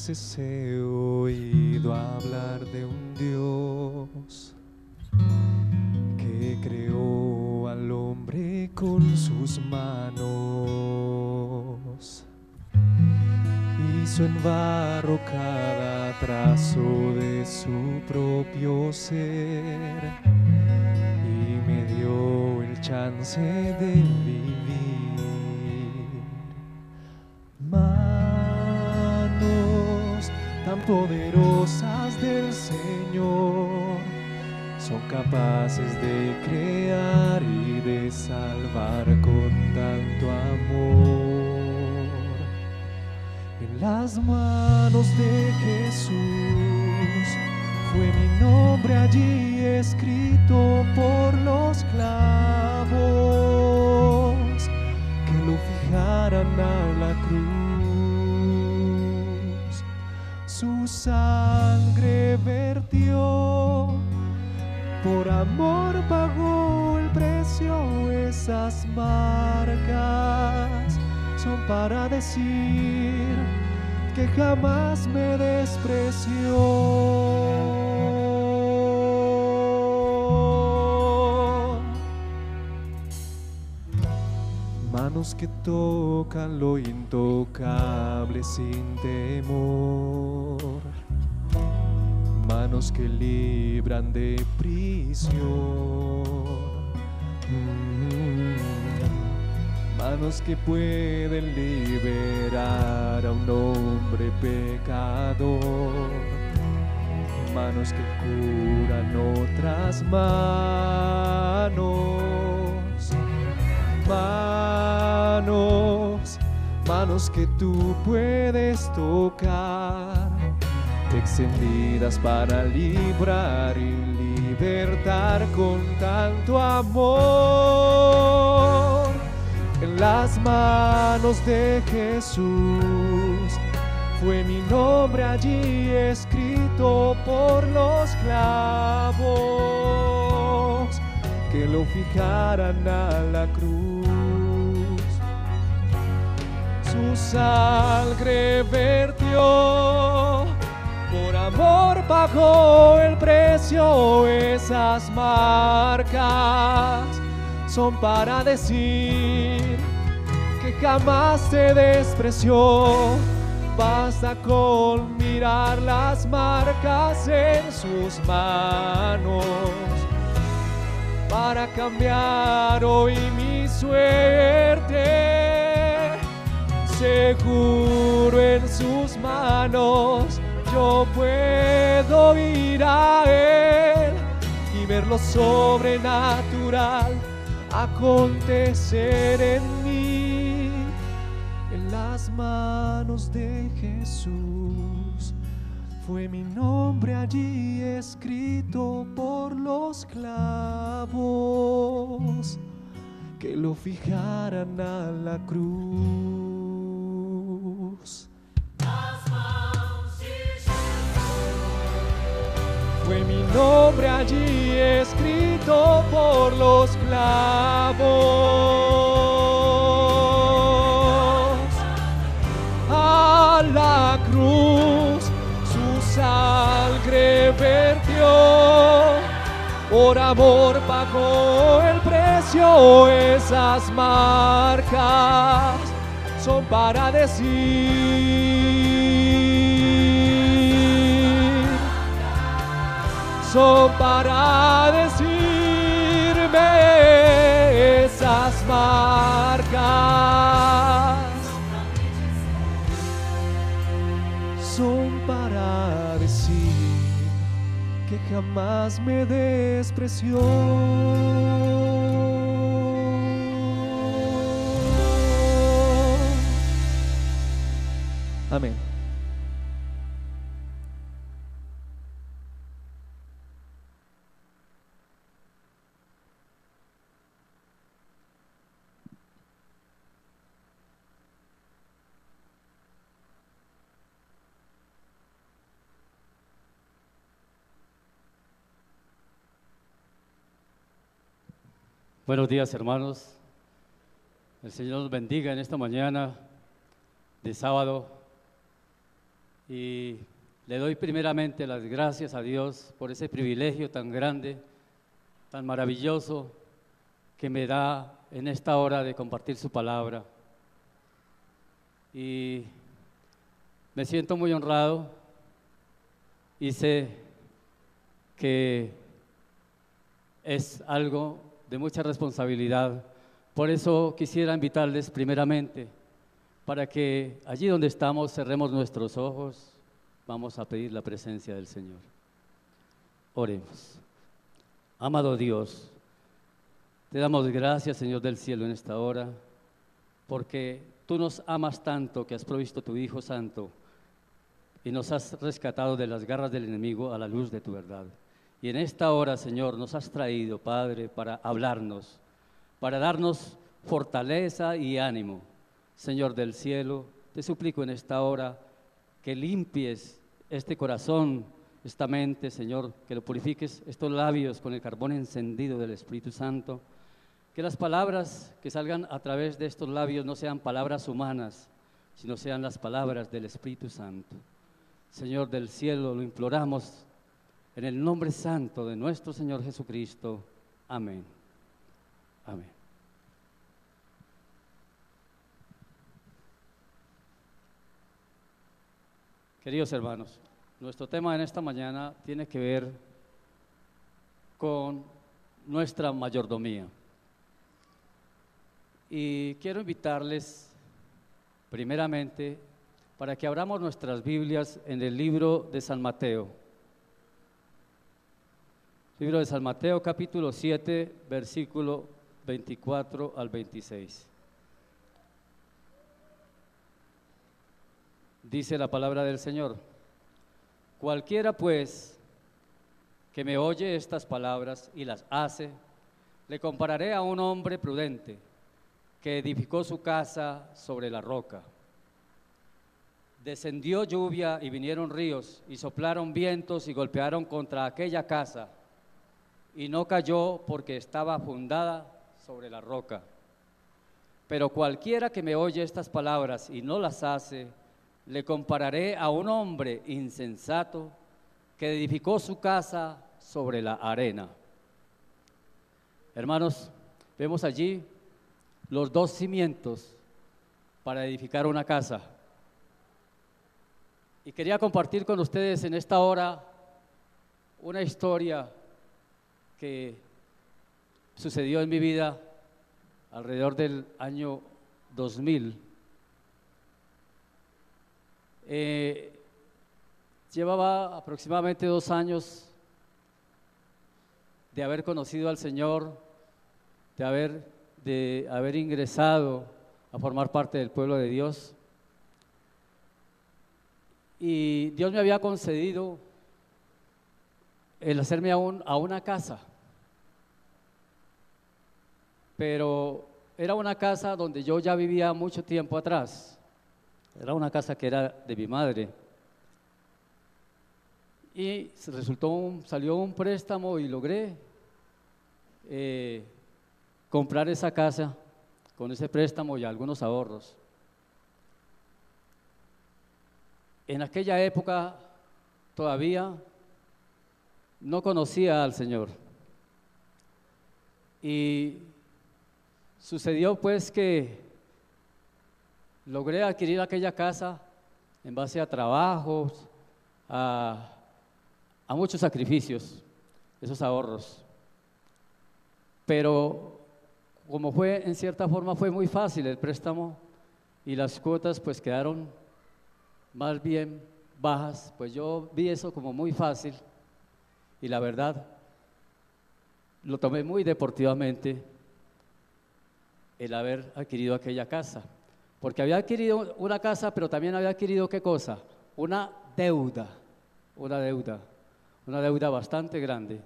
veces he oído hablar de un Dios que creó al hombre con sus manos. Hizo en barro cada trazo de su propio ser y me dio el chance de vivir. Manos tan poderosas del Señor son capaces de crear y de salvar con tanto amor. En las manos de Jesús fue mi nombre allí escrito por los clavos que lo fijaran a la cruz. Su sangre vertió, por amor pagó el precio. Esas marcas son para decir que jamás me despreció. Manos que tocan lo intocable sin temor, manos que libran de prisión, manos que pueden liberar a un hombre pecador, manos que curan otras manos, manos que tú puedes tocar, extendidas para librar y libertar con tanto amor. En las manos de Jesús fue mi nombre allí escrito por los clavos que lo fijaran a la cruz. Su sangre vertió, por amor pagó el precio. Esas marcas son para decir que jamás te despreció. Basta con mirar las marcas en sus manos para cambiar hoy mi suerte. Seguro en sus manos yo puedo ir a Él y ver lo sobrenatural acontecer en mí. En las manos de Jesús fue mi nombre allí escrito por los clavos que lo fijaran a la cruz. Fue mi nombre allí escrito por los clavos. A la cruz su sangre vertió, por amor pagó el precio. Esas marcas son para decir, son para decirme. Esas marcas son para decir que jamás me despreció. Amén. Buenos días, hermanos. El Señor nos bendiga en esta mañana de sábado y le doy primeramente las gracias a Dios por ese privilegio tan grande, tan maravilloso que me da en esta hora de compartir su palabra. Y me siento muy honrado y sé que es algo de mucha responsabilidad. Por eso quisiera invitarles primeramente para que allí donde estamos cerremos nuestros ojos. Vamos a pedir la presencia del Señor. Oremos. Amado Dios, te damos gracias, Señor del cielo, en esta hora, porque tú nos amas tanto que has provisto tu Hijo Santo y nos has rescatado de las garras del enemigo a la luz de tu verdad. Y en esta hora, Señor, nos has traído, Padre, para hablarnos, para darnos fortaleza y ánimo. Señor del cielo, te suplico en esta hora que limpies este corazón, esta mente, Señor, que lo purifiques, estos labios con el carbón encendido del Espíritu Santo, que las palabras que salgan a través de estos labios no sean palabras humanas, sino sean las palabras del Espíritu Santo. Señor del cielo, lo imploramos en el nombre santo de nuestro Señor Jesucristo. Amén. Amén. Queridos hermanos, nuestro tema en esta mañana tiene que ver con nuestra mayordomía. Y quiero invitarles primeramente para que abramos nuestras Biblias en el libro de San Mateo. Libro de San Mateo, capítulo 7, versículo 24 al 26. Dice la palabra del Señor: cualquiera pues que me oye estas palabras y las hace, le compararé a un hombre prudente que edificó su casa sobre la roca. Descendió lluvia y vinieron ríos y soplaron vientos y golpearon contra aquella casa, y no cayó porque estaba fundada sobre la roca. Pero cualquiera que me oye estas palabras y no las hace, le compararé a un hombre insensato que edificó su casa sobre la arena. Hermanos, vemos allí los dos cimientos para edificar una casa. Y quería compartir con ustedes en esta hora una historia que sucedió en mi vida alrededor del año 2000. Llevaba aproximadamente 2 años de haber conocido al Señor, de haber ingresado a formar parte del pueblo de Dios. Y Dios me había concedido el hacerme a una casa, pero era una casa donde yo ya vivía mucho tiempo atrás. Era una casa que era de mi madre. Y salió un préstamo y logré comprar esa casa con ese préstamo y algunos ahorros. En aquella época todavía no conocía al Señor. Y sucedió pues que logré adquirir aquella casa en base a trabajos, a muchos sacrificios, esos ahorros. Pero como fue, en cierta forma fue muy fácil el préstamo y las cuotas pues quedaron más bien bajas, pues yo vi eso como muy fácil y la verdad lo tomé muy deportivamente el haber adquirido aquella casa. Porque había adquirido una casa, pero también había adquirido, ¿qué cosa? Una deuda bastante grande.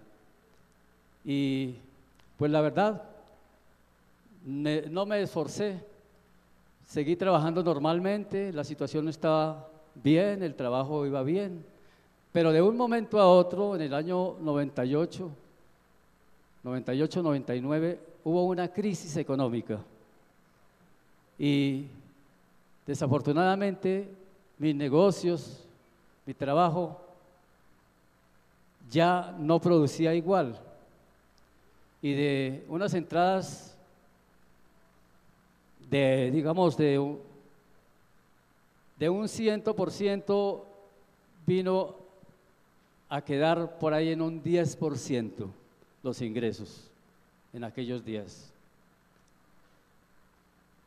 Y pues la verdad, no me esforcé, seguí trabajando normalmente, la situación estaba bien, el trabajo iba bien, pero de un momento a otro, en el año 98, 99, hubo una crisis económica. Y desafortunadamente mis negocios mi trabajo ya no producía igual. Y de unas entradas de, digamos, de un 100% vino a quedar por ahí en un 10% los ingresos en aquellos días.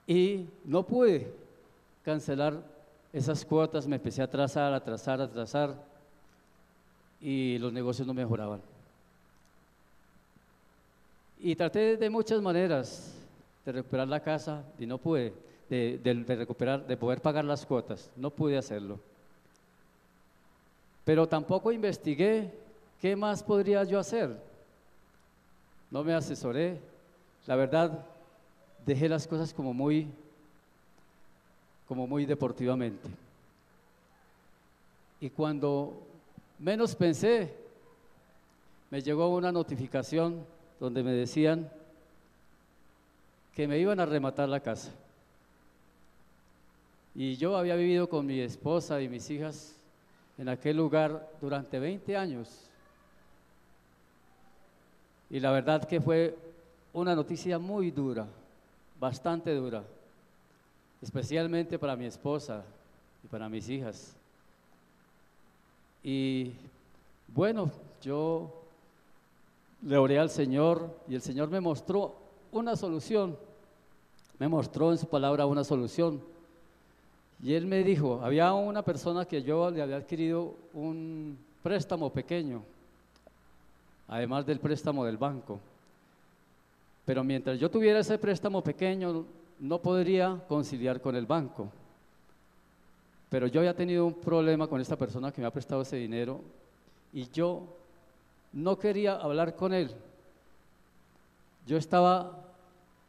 Y no pude cancelar esas cuotas, me empecé a atrasar y los negocios no mejoraban. Y traté de muchas maneras de recuperar la casa y no pude, de poder pagar las cuotas, no pude hacerlo. Pero tampoco investigué qué más podría yo hacer. No me asesoré, la verdad, dejé las cosas como muy deportivamente. Y cuando menos pensé, me llegó una notificación donde me decían que me iban a rematar la casa. Y yo había vivido con mi esposa y mis hijas en aquel lugar durante 20 años. Y la verdad que fue una noticia muy dura, bastante dura, especialmente para mi esposa y para mis hijas. Y bueno, yo le oré al Señor y el Señor me mostró una solución, me mostró en su palabra una solución. Y Él me dijo, había una persona que yo le había adquirido un préstamo pequeño, además del préstamo del banco. Pero mientras yo tuviera ese préstamo pequeño, no podría conciliar con el banco. Pero yo había tenido un problema con esta persona que me ha prestado ese dinero y yo no quería hablar con él. Yo estaba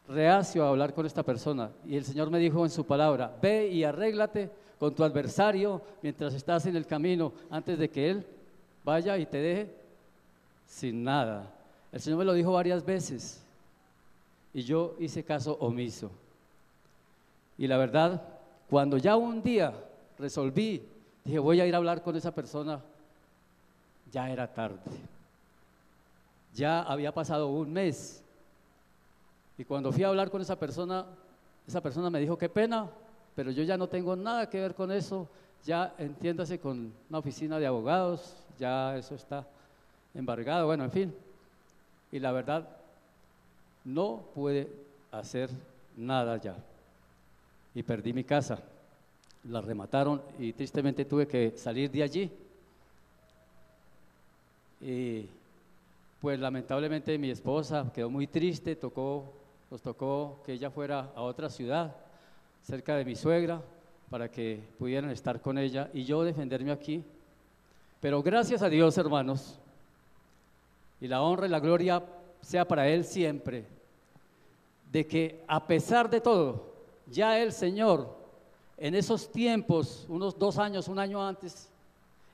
reacio a hablar con esta persona y el Señor me dijo en su palabra, ve y arréglate con tu adversario mientras estás en el camino antes de que él vaya y te deje sin nada. El Señor me lo dijo varias veces y yo hice caso omiso. Y la verdad, cuando ya un día resolví, dije voy a ir a hablar con esa persona, ya era tarde. Ya había pasado un mes. Y cuando fui a hablar con esa persona me dijo, qué pena, pero yo ya no tengo nada que ver con eso, ya entiéndase con una oficina de abogados, ya eso está embargado, bueno, en fin. Y la verdad, no pude hacer nada ya. Y perdí mi casa, la remataron y tristemente tuve que salir de allí. Y pues lamentablemente mi esposa quedó muy triste, nos tocó que ella fuera a otra ciudad, cerca de mi suegra, para que pudieran estar con ella y yo defenderme aquí. Pero gracias a Dios, hermanos, y la honra y la gloria sea para Él siempre, de que a pesar de todo, ya el Señor, en esos tiempos, unos 2 años, un año antes,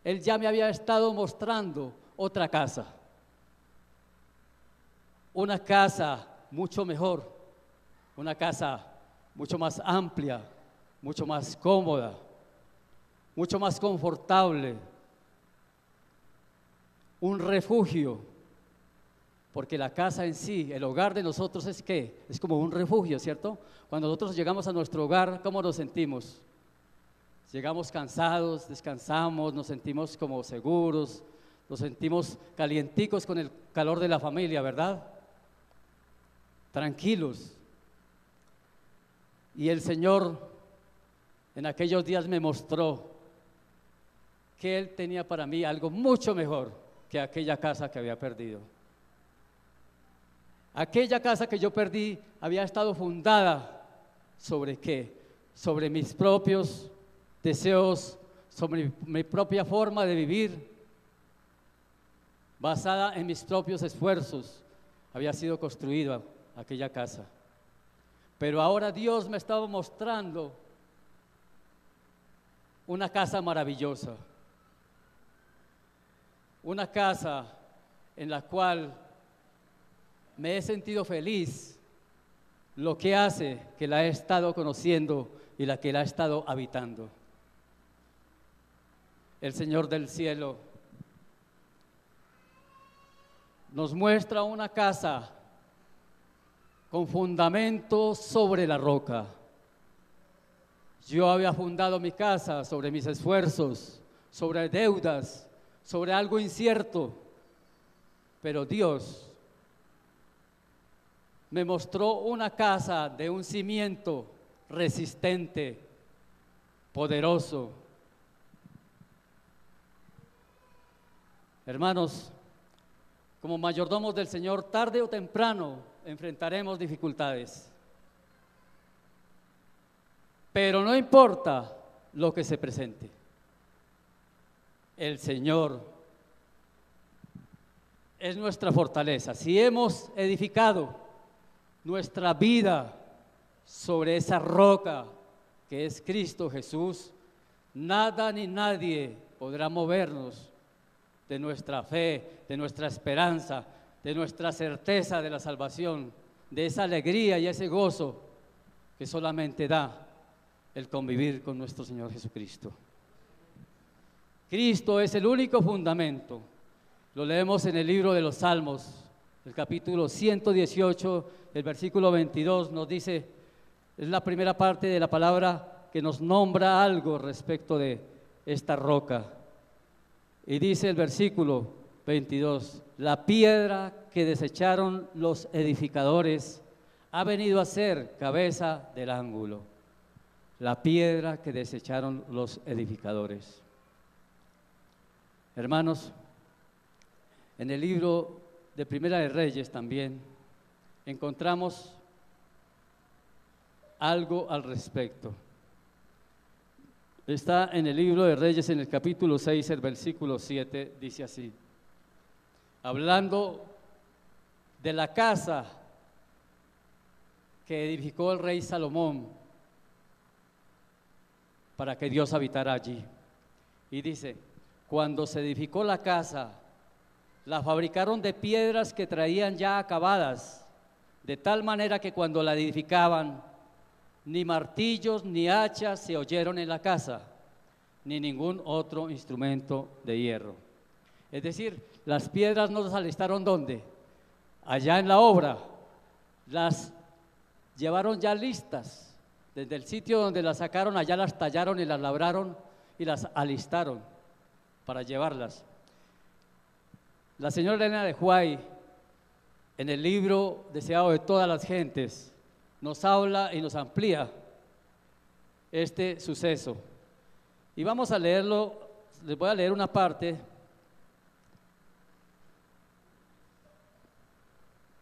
Él ya me había estado mostrando otra casa. Una casa mucho mejor, una casa mucho más amplia, mucho más cómoda, mucho más confortable, un refugio, porque la casa en sí, el hogar de nosotros es ¿qué? Es como un refugio, ¿cierto? Cuando nosotros llegamos a nuestro hogar, ¿cómo nos sentimos? Llegamos cansados, descansamos, nos sentimos como seguros, nos sentimos calienticos con el calor de la familia, ¿verdad? Tranquilos. Y el Señor en aquellos días me mostró que Él tenía para mí algo mucho mejor que aquella casa que había perdido. Aquella casa que yo perdí había estado fundada ¿sobre qué? Sobre mis propios deseos, sobre mi propia forma de vivir, basada en mis propios esfuerzos. Había sido construida aquella casa. Pero ahora Dios me estaba mostrando una casa maravillosa, una casa en la cual me he sentido feliz, lo que hace que la he estado conociendo y la que la he estado habitando. el Señor del cielo nos muestra una casa con fundamento sobre la roca. Yo había fundado mi casa sobre mis esfuerzos, sobre deudas, sobre algo incierto, pero Dios me mostró una casa de un cimiento resistente, poderoso. Hermanos, como mayordomos del Señor, tarde o temprano enfrentaremos dificultades. Pero no importa lo que se presente. El Señor es nuestra fortaleza. Si hemos edificado nuestra vida sobre esa roca que es Cristo Jesús, nada ni nadie podrá movernos de nuestra fe, de nuestra esperanza, de nuestra certeza de la salvación, de esa alegría y ese gozo que solamente da el convivir con nuestro Señor Jesucristo. Cristo es el único fundamento. Lo leemos en el libro de los Salmos, el capítulo 118, el versículo 22 nos dice, es la primera parte de la palabra que nos nombra algo respecto de esta roca. Y dice el versículo 22, la piedra que desecharon los edificadores ha venido a ser cabeza del ángulo. La piedra que desecharon los edificadores. Hermanos, en el libro de Primera de Reyes también encontramos algo al respecto. Está en el libro de Reyes, en el capítulo 6, el versículo 7, dice así, hablando de la casa que edificó el rey Salomón para que Dios habitara allí. Y dice, cuando se edificó la casa, la fabricaron de piedras que traían ya acabadas, de tal manera que cuando la edificaban, ni martillos ni hachas se oyeron en la casa, ni ningún otro instrumento de hierro. Es decir, las piedras no las alistaron ¿dónde? Allá en la obra, las llevaron ya listas, desde el sitio donde las sacaron, allá las tallaron y las labraron y las alistaron para llevarlas. La señora Elena de White, en el libro Deseado de todas las gentes, nos habla y nos amplía este suceso. Y vamos a leerlo, les voy a leer una parte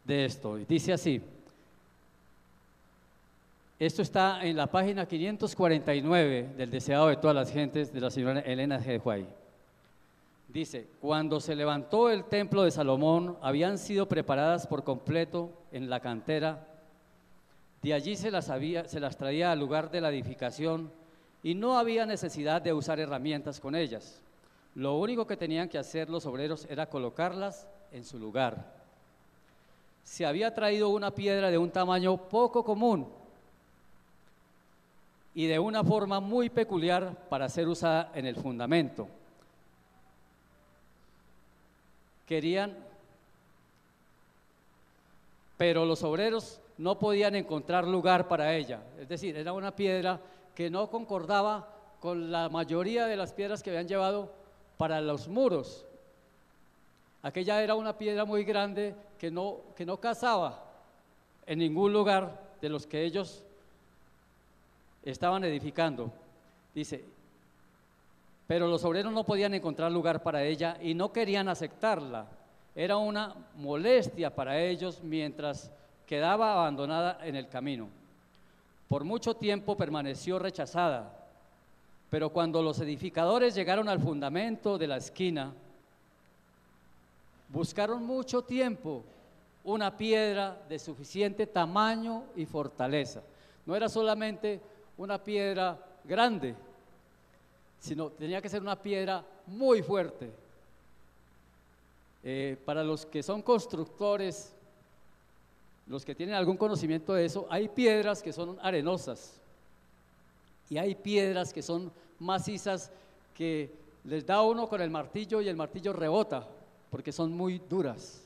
de esto. Y dice así, esto está en la página 549 del Deseado de todas las gentes de la señora Elena de White. Dice, cuando se levantó el templo de Salomón, habían sido preparadas por completo en la cantera. De allí se las traía al lugar de la edificación y no había necesidad de usar herramientas con ellas. Lo único que tenían que hacer los obreros era colocarlas en su lugar. Se había traído una piedra de un tamaño poco común y de una forma muy peculiar para ser usada en el fundamento. Pero los obreros no podían encontrar lugar para ella, es decir, era una piedra que no concordaba con la mayoría de las piedras que habían llevado para los muros. Aquella era una piedra muy grande que no casaba en ningún lugar de los que ellos estaban edificando. Dice, pero los obreros no podían encontrar lugar para ella y no querían aceptarla. Era una molestia para ellos mientras quedaba abandonada en el camino. Por mucho tiempo permaneció rechazada, pero cuando los edificadores llegaron al fundamento de la esquina, buscaron mucho tiempo una piedra de suficiente tamaño y fortaleza. No era solamente una piedra grande, sino tenía que ser una piedra muy fuerte. Para los que son constructores, los que tienen algún conocimiento de eso, hay piedras que son arenosas y hay piedras que son macizas que les da uno con el martillo y el martillo rebota, porque son muy duras.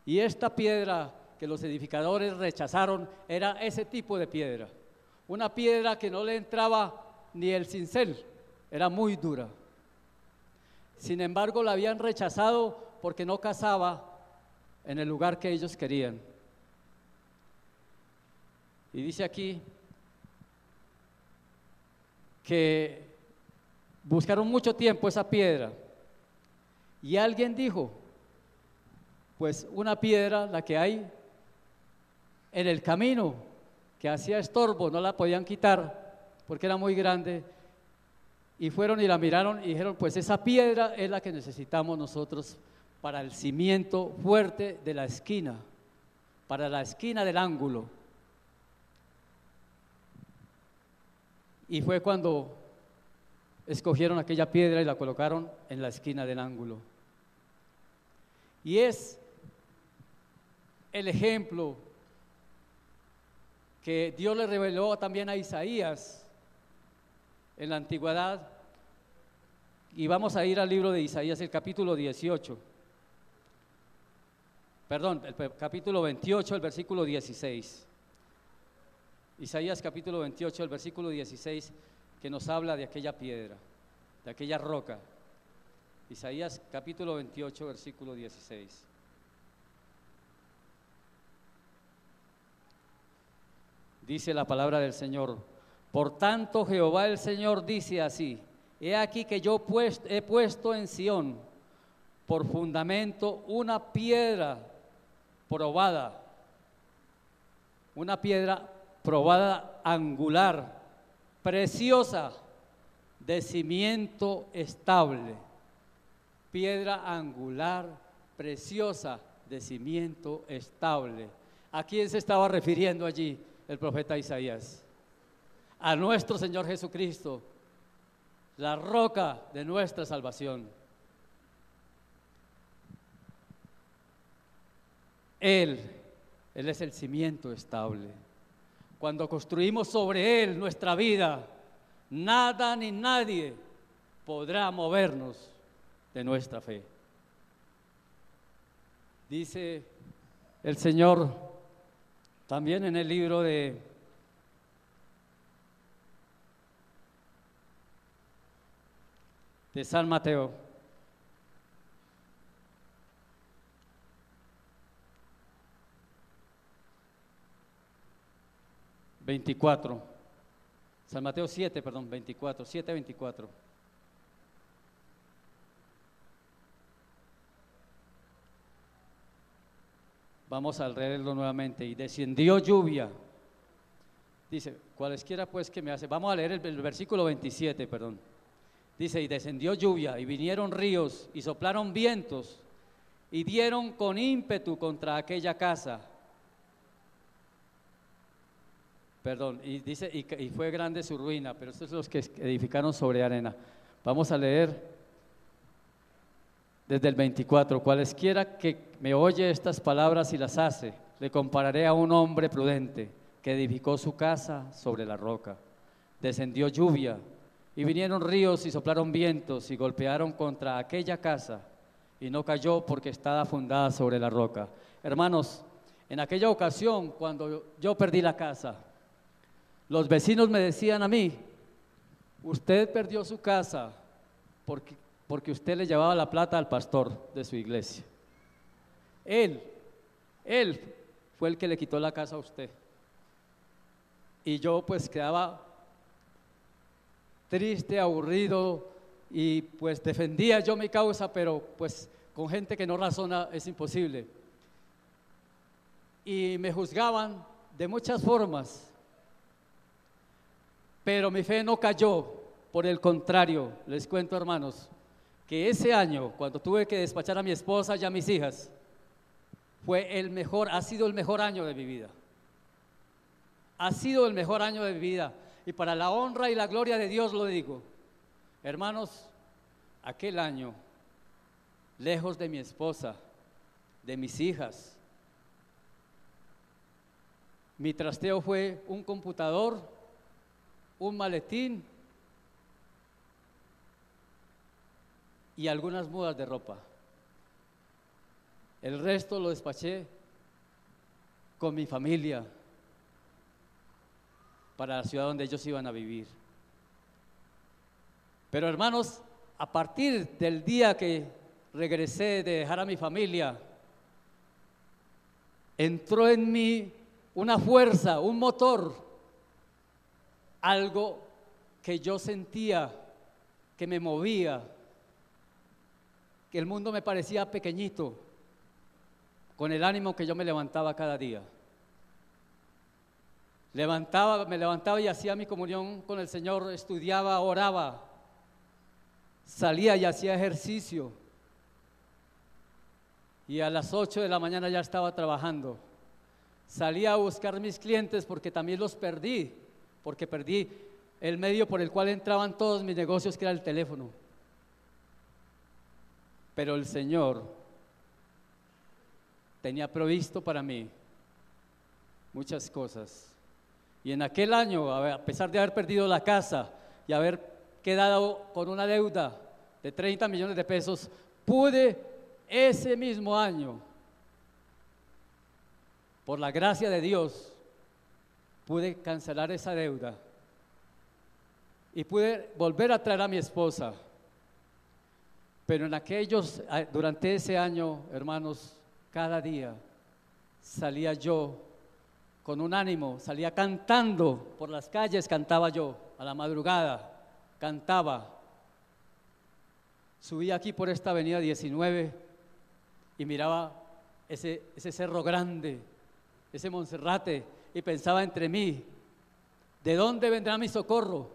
Y esta piedra que los edificadores rechazaron era ese tipo de piedra, una piedra que no le entraba ni el cincel, era muy dura. Sin embargo, la habían rechazado porque no casaba en el lugar que ellos querían. Y dice aquí que buscaron mucho tiempo esa piedra y alguien dijo, pues una piedra, la que hay en el camino, que hacía estorbo, no la podían quitar porque era muy grande, y fueron y la miraron y dijeron, pues esa piedra es la que necesitamos nosotros para el cimiento fuerte de la esquina, para la esquina del ángulo. Y fue cuando escogieron aquella piedra y la colocaron en la esquina del ángulo. Y es el ejemplo que Dios le reveló también a Isaías en la antigüedad. Y vamos a ir al libro de Isaías, el capítulo 18. Perdón, el capítulo 28, el versículo 16. Isaías capítulo 28, el versículo 16, que nos habla de aquella piedra, de aquella roca. Isaías capítulo 28, versículo 16. Dice la palabra del Señor: por tanto Jehová el Señor dice así: he aquí que yo he puesto en Sión por fundamento una piedra probada, una piedra probada angular, preciosa, de cimiento estable. Piedra angular, preciosa, de cimiento estable. ¿A quién se estaba refiriendo allí el profeta Isaías? A nuestro Señor Jesucristo, la roca de nuestra salvación. Él es el cimiento estable. Cuando construimos sobre Él nuestra vida, nada ni nadie podrá movernos de nuestra fe. Dice el Señor también en el libro de San Mateo, San Mateo 7, perdón, 24, 7, 24. Vamos a leerlo nuevamente. Y descendió lluvia. Dice, cualesquiera pues que me hace. Vamos a leer el versículo 27, perdón. Dice, y descendió lluvia, y vinieron ríos, y soplaron vientos, y dieron con ímpetu contra aquella casa. Perdón, y dice, y fue grande su ruina, pero estos son los que edificaron sobre arena. Vamos a leer desde el 24. Cualesquiera que me oye estas palabras y las hace, le compararé a un hombre prudente que edificó su casa sobre la roca. Descendió lluvia, y vinieron ríos y soplaron vientos y golpearon contra aquella casa, y no cayó porque estaba fundada sobre la roca. Hermanos, en aquella ocasión, cuando yo perdí la casa, los vecinos me decían a mí: usted perdió su casa porque usted le llevaba la plata al pastor de su iglesia. Él fue el que le quitó la casa a usted. Y yo pues quedaba triste, aburrido, y pues defendía yo mi causa, pero pues con gente que no razona es imposible. Y me juzgaban de muchas formas, pero mi fe no cayó. Por el contrario, les cuento, hermanos, que ese año, cuando tuve que despachar a mi esposa y a mis hijas, ha sido el mejor año de mi vida. Ha sido el mejor año de mi vida. Y para la honra y la gloria de Dios lo digo. Hermanos, aquel año, lejos de mi esposa, de mis hijas, mi trasteo fue un computador, un maletín y algunas mudas de ropa. El resto lo despaché con mi familia para la ciudad donde ellos iban a vivir. Pero hermanos, a partir del día que regresé de dejar a mi familia, entró en mí una fuerza, un motor, algo que yo sentía que me movía, que el mundo me parecía pequeñito, con el ánimo que yo me levantaba cada día. Me levantaba y hacía mi comunión con el Señor, estudiaba, oraba, salía y hacía ejercicio. Y a las 8 de la mañana ya estaba trabajando. Salía a buscar mis clientes porque también los perdí, porque perdí el medio por el cual entraban todos mis negocios, que era el teléfono. Pero el Señor tenía provisto para mí muchas cosas. Y en aquel año, a pesar de haber perdido la casa y haber quedado con una deuda de 30 millones de pesos, pude ese mismo año, por la gracia de Dios, pude cancelar esa deuda y pude volver a traer a mi esposa. Pero durante ese año, hermanos, cada día salía yo con un ánimo, salía cantando por las calles, cantaba yo a la madrugada, cantaba. Subí aquí por esta avenida 19 y miraba ese cerro grande, ese Monserrate, y pensaba entre mí, ¿de dónde vendrá mi socorro?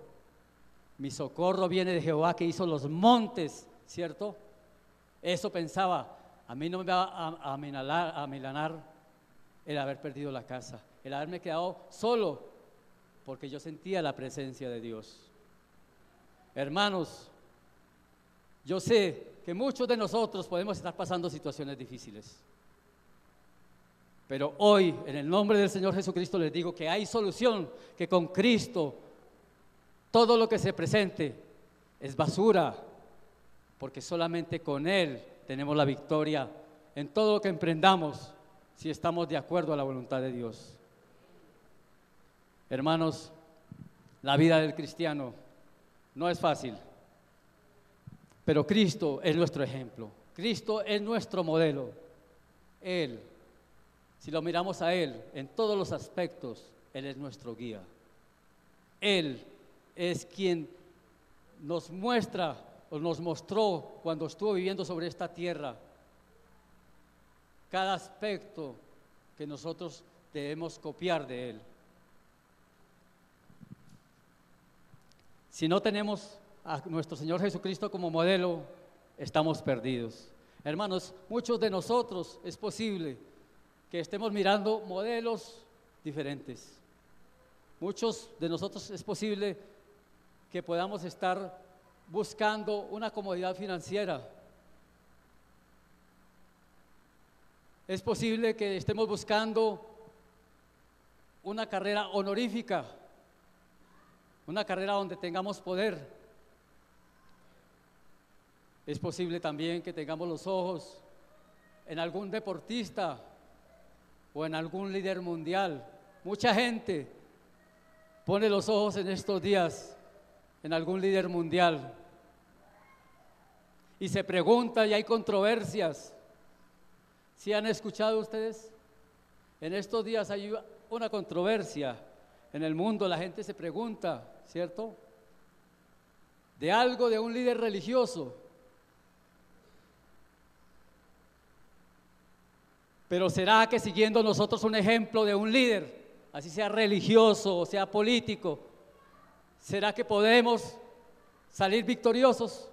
Mi socorro viene de Jehová, que hizo los montes, ¿cierto? Eso pensaba. A mí no me va a amilanar el haber perdido la casa, el haberme quedado solo, porque yo sentía la presencia de Dios. Hermanos, yo sé que muchos de nosotros podemos estar pasando situaciones difíciles, pero hoy, en el nombre del Señor Jesucristo, les digo que hay solución, que con Cristo todo lo que se presente es basura, porque solamente con Él tenemos la victoria en todo lo que emprendamos, si estamos de acuerdo a la voluntad de Dios. Hermanos, la vida del cristiano no es fácil, pero Cristo es nuestro ejemplo, Cristo es nuestro modelo. Él, si lo miramos a Él en todos los aspectos, Él es nuestro guía. Él es quien nos muestra o nos mostró cuando estuvo viviendo sobre esta tierra cada aspecto que nosotros debemos copiar de Él. Si no tenemos a nuestro Señor Jesucristo como modelo, estamos perdidos. Hermanos, muchos de nosotros es posible que estemos mirando modelos diferentes. Muchos de nosotros es posible que podamos estar buscando una comodidad financiera. Es posible que estemos buscando una carrera honorífica, una carrera donde tengamos poder. Es posible también que tengamos los ojos en algún deportista o en algún líder mundial. Mucha gente pone los ojos en estos días en algún líder mundial y se pregunta, y hay controversias. ¿Sí han escuchado ustedes? En estos días hay una controversia en el mundo, la gente se pregunta, ¿cierto? De algo de un líder religioso. Pero ¿será que siguiendo nosotros un ejemplo de un líder, así sea religioso o sea político, será que podemos salir victoriosos?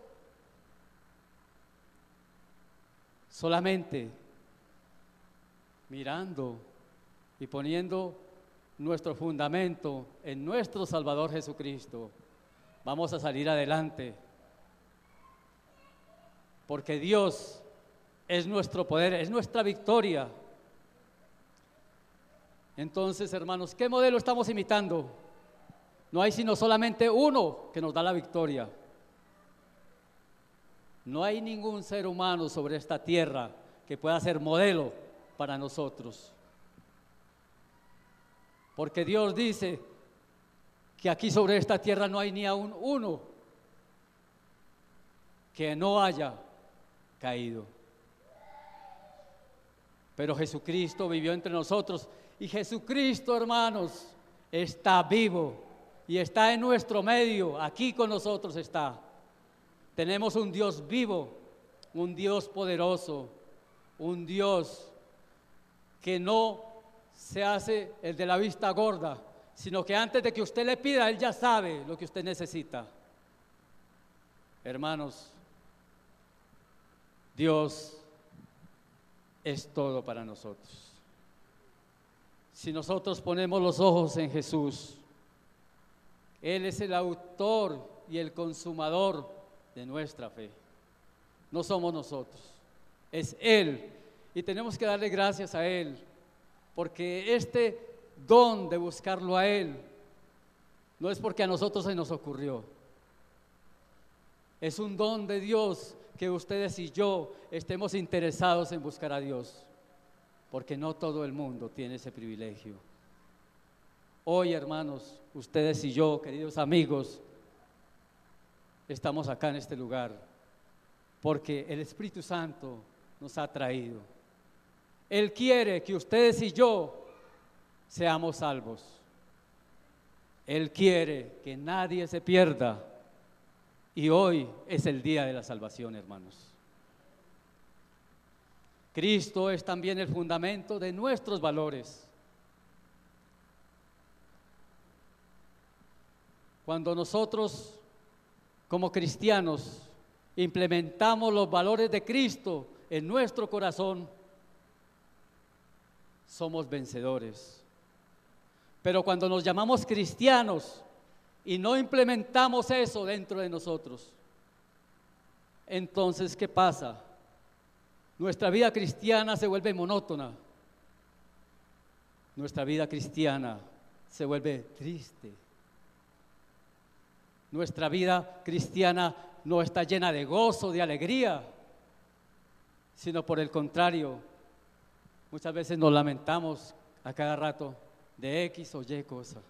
Solamente mirando y poniendo nuestro fundamento en nuestro Salvador Jesucristo, vamos a salir adelante, porque Dios es nuestro poder, es nuestra victoria. Entonces, hermanos, ¿qué modelo estamos imitando? No hay sino solamente uno que nos da la victoria. No hay ningún ser humano sobre esta tierra que pueda ser modelo para nosotros. Porque Dios dice que aquí sobre esta tierra no hay ni aún uno que no haya caído. Pero Jesucristo vivió entre nosotros y Jesucristo, hermanos, está vivo y está en nuestro medio, aquí con nosotros está. Tenemos un Dios vivo, un Dios poderoso, un Dios que no se hace el de la vista gorda, sino que antes de que usted le pida, Él ya sabe lo que usted necesita. Hermanos, Dios es todo para nosotros. Si nosotros ponemos los ojos en Jesús, Él es el autor y el consumador de nuestra fe. No somos nosotros, es Él. Y tenemos que darle gracias a Él, porque este don de buscarlo a Él no es porque a nosotros se nos ocurrió. Es un don de Dios que ustedes y yo estemos interesados en buscar a Dios, porque no todo el mundo tiene ese privilegio. Hoy, hermanos, ustedes y yo, queridos amigos, estamos acá en este lugar porque el Espíritu Santo nos ha traído. Él quiere que ustedes y yo seamos salvos. Él quiere que nadie se pierda. Y hoy es el día de la salvación, hermanos. Cristo es también el fundamento de nuestros valores. Cuando nosotros, como cristianos, implementamos los valores de Cristo en nuestro corazón, somos vencedores. Pero cuando nos llamamos cristianos y no implementamos eso dentro de nosotros, entonces, ¿qué pasa? Nuestra vida cristiana se vuelve monótona. Nuestra vida cristiana se vuelve triste. Nuestra vida cristiana no está llena de gozo, de alegría, sino por el contrario, muchas veces nos lamentamos a cada rato de X o Y cosa.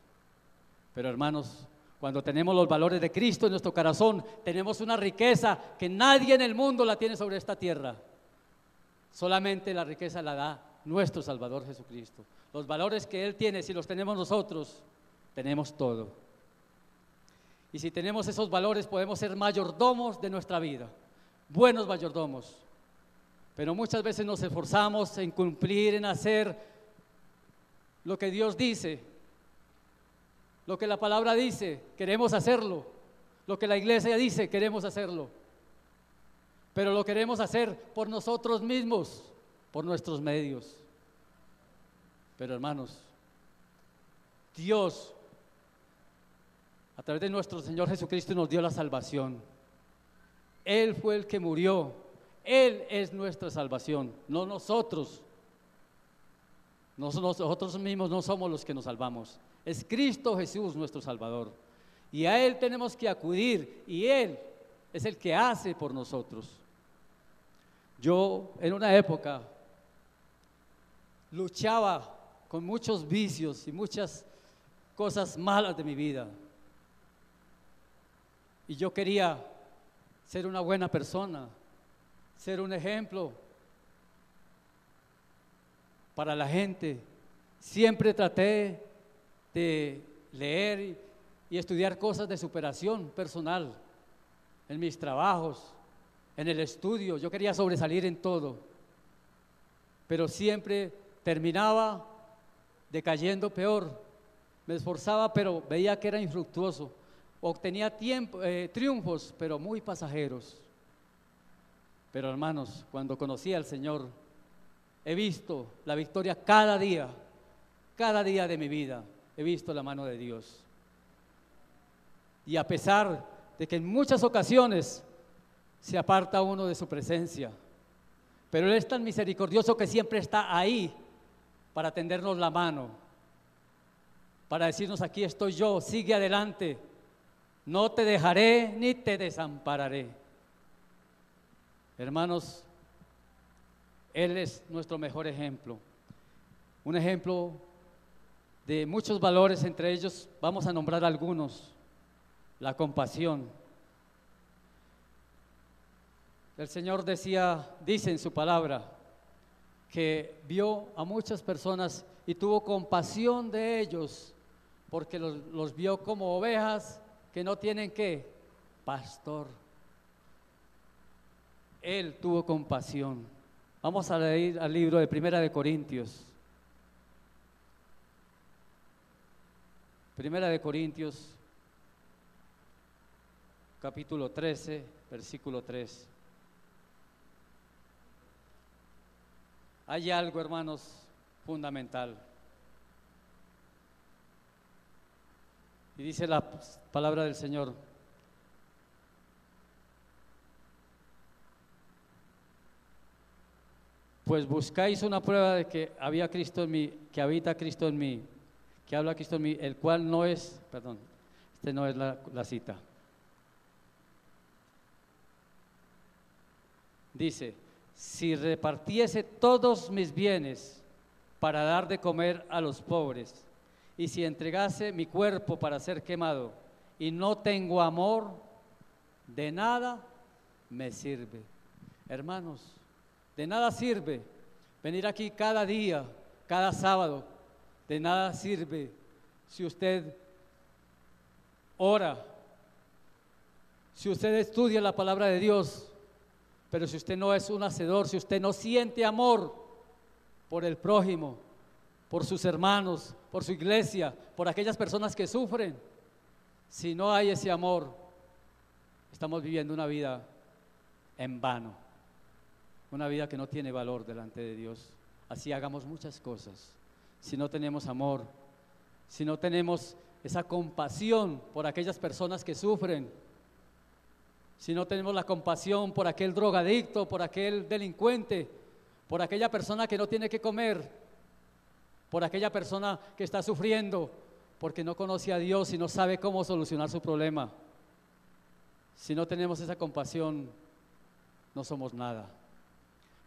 Pero hermanos, cuando tenemos los valores de Cristo en nuestro corazón, tenemos una riqueza que nadie en el mundo la tiene sobre esta tierra. Solamente la riqueza la da nuestro Salvador Jesucristo. Los valores que Él tiene, si los tenemos nosotros, tenemos todo. Y si tenemos esos valores, podemos ser mayordomos de nuestra vida, buenos mayordomos. Pero muchas veces nos esforzamos en cumplir, en hacer lo que Dios dice, lo que la palabra dice, queremos hacerlo. Lo que la iglesia dice, queremos hacerlo. Pero lo queremos hacer por nosotros mismos, por nuestros medios. Pero hermanos, Dios, a través de nuestro Señor Jesucristo, nos dio la salvación. Él fue el que murió. Él es nuestra salvación, no nosotros. Nosotros mismos no somos los que nos salvamos. Es Cristo Jesús nuestro Salvador. Y a Él tenemos que acudir, y Él es el que hace por nosotros. Yo en una época luchaba con muchos vicios y muchas cosas malas de mi vida. Y yo quería ser una buena persona, ser un ejemplo para la gente. Siempre traté de leer y estudiar cosas de superación personal en mis trabajos, en el estudio. Yo quería sobresalir en todo, pero siempre terminaba decayendo peor. Me esforzaba, pero veía que era infructuoso. Obtenía triunfos, pero muy pasajeros. Pero hermanos, cuando conocí al Señor, he visto la victoria cada día de mi vida. He visto la mano de Dios. Y a pesar de que en muchas ocasiones se aparta uno de su presencia, pero Él es tan misericordioso que siempre está ahí para tendernos la mano, para decirnos: aquí estoy yo, sigue adelante, no te dejaré ni te desampararé. Hermanos, Él es nuestro mejor ejemplo. Un ejemplo de muchos valores, entre ellos vamos a nombrar algunos. La compasión. El Señor dice en su palabra que vio a muchas personas y tuvo compasión de ellos, porque los vio como ovejas que no tienen ¿qué? Pastor. Él tuvo compasión. Vamos a leer al libro de Primera de Corintios. Primera de Corintios, capítulo 13, versículo 3. Hay algo, hermanos, fundamental. Y dice la palabra del Señor: pues buscáis una prueba de que había Cristo en mí, que habita Cristo en mí, que habla Cristo en mí, el cual no es, perdón, no es la cita. Dice: si repartiese todos mis bienes para dar de comer a los pobres, y si entregase mi cuerpo para ser quemado, y no tengo amor, de nada me sirve. Hermanos, de nada sirve venir aquí cada día, cada sábado. De nada sirve si usted ora, si usted estudia la palabra de Dios, pero si usted no es un hacedor, si usted no siente amor por el prójimo, por sus hermanos, por su iglesia, por aquellas personas que sufren, si no hay ese amor, estamos viviendo una vida en vano, una vida que no tiene valor delante de Dios. Así hagamos muchas cosas. Si no tenemos amor, si no tenemos esa compasión por aquellas personas que sufren, si no tenemos la compasión por aquel drogadicto, por aquel delincuente, por aquella persona que no tiene que comer, por aquella persona que está sufriendo porque no conoce a Dios y no sabe cómo solucionar su problema, si no tenemos esa compasión, no somos nada.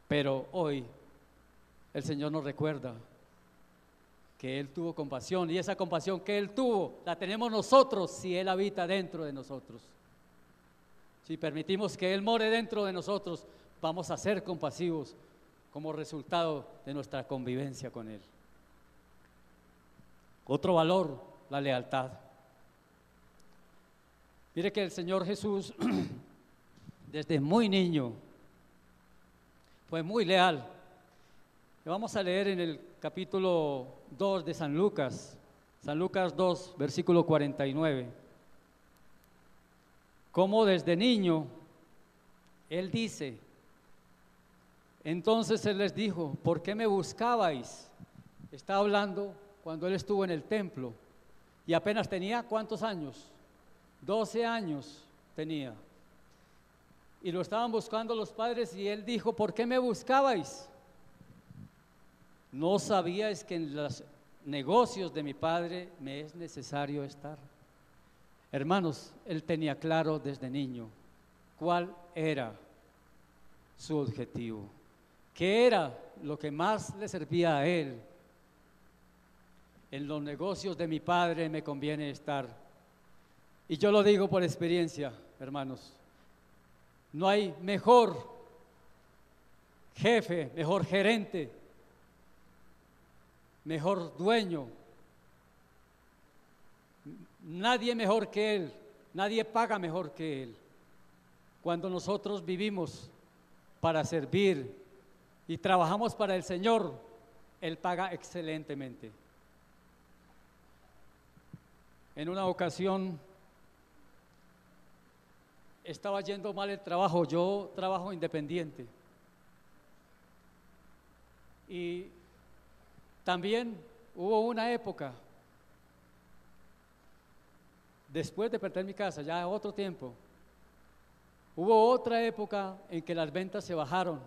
Pero hoy el Señor nos recuerda que Él tuvo compasión, y esa compasión que Él tuvo la tenemos nosotros si Él habita dentro de nosotros. Si permitimos que Él more dentro de nosotros, vamos a ser compasivos como resultado de nuestra convivencia con Él. Otro valor, la lealtad. Mire que el Señor Jesús desde muy niño fue muy leal. Vamos a leer en el capítulo 2 de San Lucas 2, versículo 49. Como desde niño, Él dice: entonces Él les dijo, ¿por qué me buscabais? Está hablando cuando Él estuvo en el templo y apenas tenía, ¿cuántos años? 12 años tenía. Y lo estaban buscando los padres y Él dijo, ¿por qué me buscabais? ¿No sabíais que en los negocios de mi Padre me es necesario estar? Hermanos, Él tenía claro desde niño cuál era su objetivo, qué era lo que más le servía a Él. En los negocios de mi Padre me conviene estar. Y yo lo digo por experiencia, hermanos, no hay mejor jefe, mejor gerente, mejor dueño, nadie mejor que Él, nadie paga mejor que Él. Cuando nosotros vivimos para servir y trabajamos para el Señor, Él paga excelentemente. En una ocasión estaba yendo mal el trabajo, yo trabajo independiente, y también hubo una época, después de perder mi casa, ya otro tiempo, hubo otra época en que las ventas se bajaron.